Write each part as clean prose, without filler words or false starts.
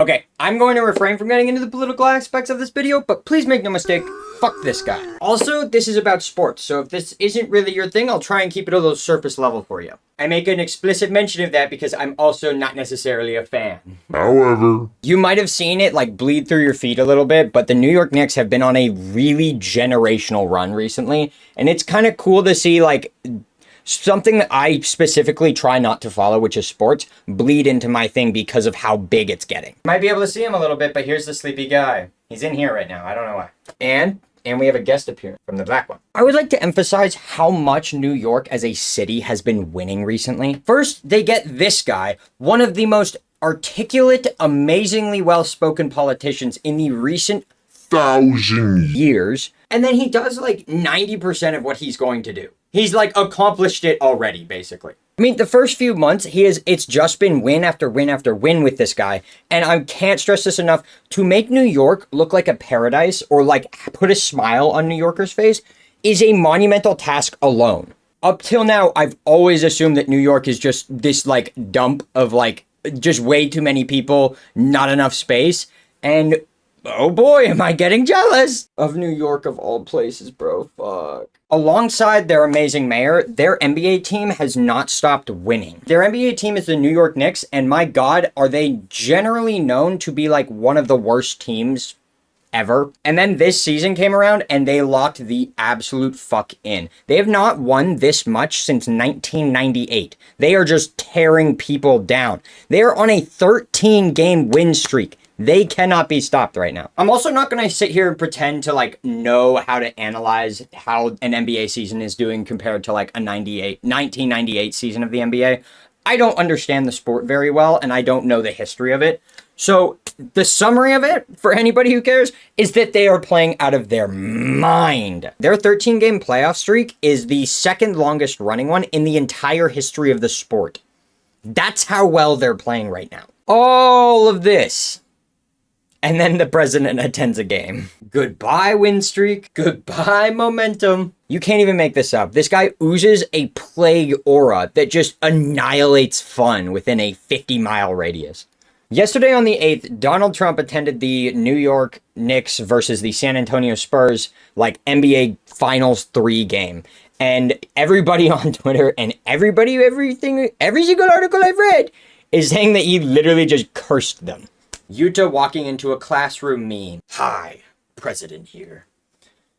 Okay, I'm going to refrain from getting into the political aspects of this video, but please make no mistake, fuck this guy. Also, this is about sports, so if this isn't really your thing, I'll try and keep it a little surface level for you. I make an explicit mention of that because I'm also not necessarily a fan. However, you might have seen it like bleed through your feet a little bit, but the New York Knicks have been on a really generational run recently, and it's kind of cool to see like something that I specifically try not to follow, which is sports, bleed into my thing because of how big it's getting. Might be able to see him a little bit, but here's the sleepy guy. He's in here right now. I don't know why. And we have a guest appearance from the black one. I would like to emphasize how much New York as a city has been winning recently. First, they get this guy, one of the most articulate, amazingly well-spoken politicians in the recent 1,000 years. And then he does like 90% of what he's going to do. He's like accomplished it already, basically. I mean, the first few months, it's just been win after win after win with this guy. And I can't stress this enough. To make New York look like a paradise or like put a smile on New Yorkers' face is a monumental task alone. Up till now, I've always assumed that New York is just this like dump of like just way too many people, not enough space. And oh boy, am I getting jealous of New York of all places, bro. Fuck. Alongside their amazing mayor, their NBA team has not stopped winning. Their NBA team is the New York Knicks, and my God, are they generally known to be like one of the worst teams ever. And then this season came around and they locked the absolute fuck in. They have not won this much since 1998. They are just tearing people down. They are on a 13-game win streak. They cannot be stopped right now. I'm also not going to sit here and pretend to like know how to analyze how an NBA season is doing compared to like a 1998 season of the NBA. I don't understand the sport very well and I don't know the history of it. So the summary of it, for anybody who cares, is that they are playing out of their mind. Their 13-game playoff streak is the second longest running one in the entire history of the sport. That's how well they're playing right now. All of this. And then the president attends a game. Goodbye, win streak. Goodbye, momentum. You can't even make this up. This guy oozes a plague aura that just annihilates fun within a 50-mile radius. Yesterday on the 8th, Donald Trump attended the New York Knicks versus the San Antonio Spurs, like NBA Finals 3 game. And everybody on Twitter and every single article I've read is saying that he literally just cursed them. Utah walking into a classroom meme. Hi, president here.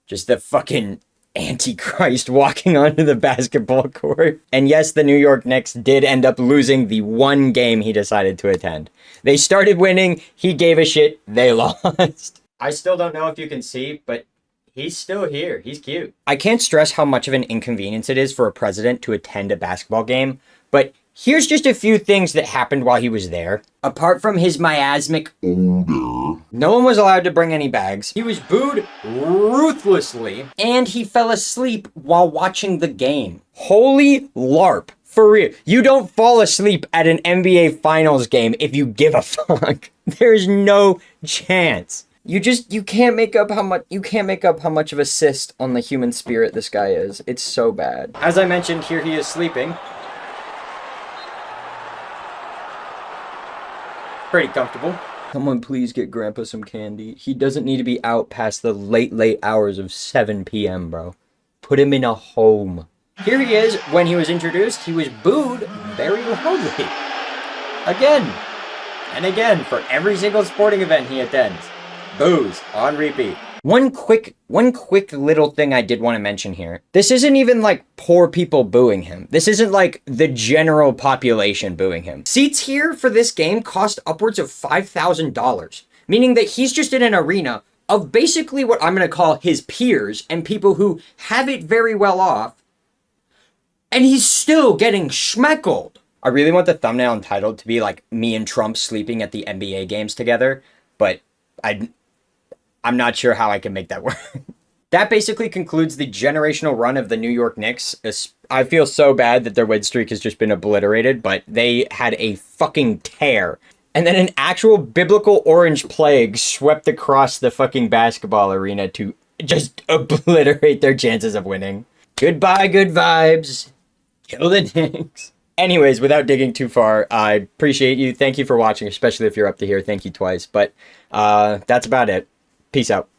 Just the fucking Antichrist walking onto the basketball court. And yes, the New York Knicks did end up losing the one game he decided to attend. They started winning, he gave a shit, they lost. I still don't know if you can see, but he's still here. He's cute. I can't stress how much of an inconvenience it is for a president to attend a basketball game, but here's just a few things that happened while he was there. Apart from his miasmic odor, no one was allowed to bring any bags. He was booed ruthlessly, and he fell asleep while watching the game. Holy LARP. For real. You don't fall asleep at an NBA Finals game if you give a fuck. There's no chance. You can't make up how much of a cyst on the human spirit this guy is. It's so bad. As I mentioned, here he is sleeping. Pretty comfortable. Someone please get Grandpa some candy. He doesn't need to be out past the late hours of 7 p.m., bro. Put him in a home. Here he is. When he was introduced, he was booed very loudly. Again and again for every single sporting event he attends. Boos on repeat. One quick little thing I did want to mention here. This isn't even like poor people booing him. This isn't like the general population booing him. Seats here for this game cost upwards of $5,000, meaning that he's just in an arena of basically what I'm going to call his peers and people who have it very well off, and he's still getting schmeckled. I really want the thumbnail and title to be like me and Trump sleeping at the NBA games together, but I'm not sure how I can make that work. That basically concludes the generational run of the New York Knicks. I feel so bad that their win streak has just been obliterated, but they had a fucking tear. And then an actual biblical orange plague swept across the fucking basketball arena to just obliterate their chances of winning. Goodbye, good vibes. Kill the Knicks. Anyways, without digging too far, I appreciate you. Thank you for watching, especially if you're up to here. Thank you twice. But that's about it. Peace out.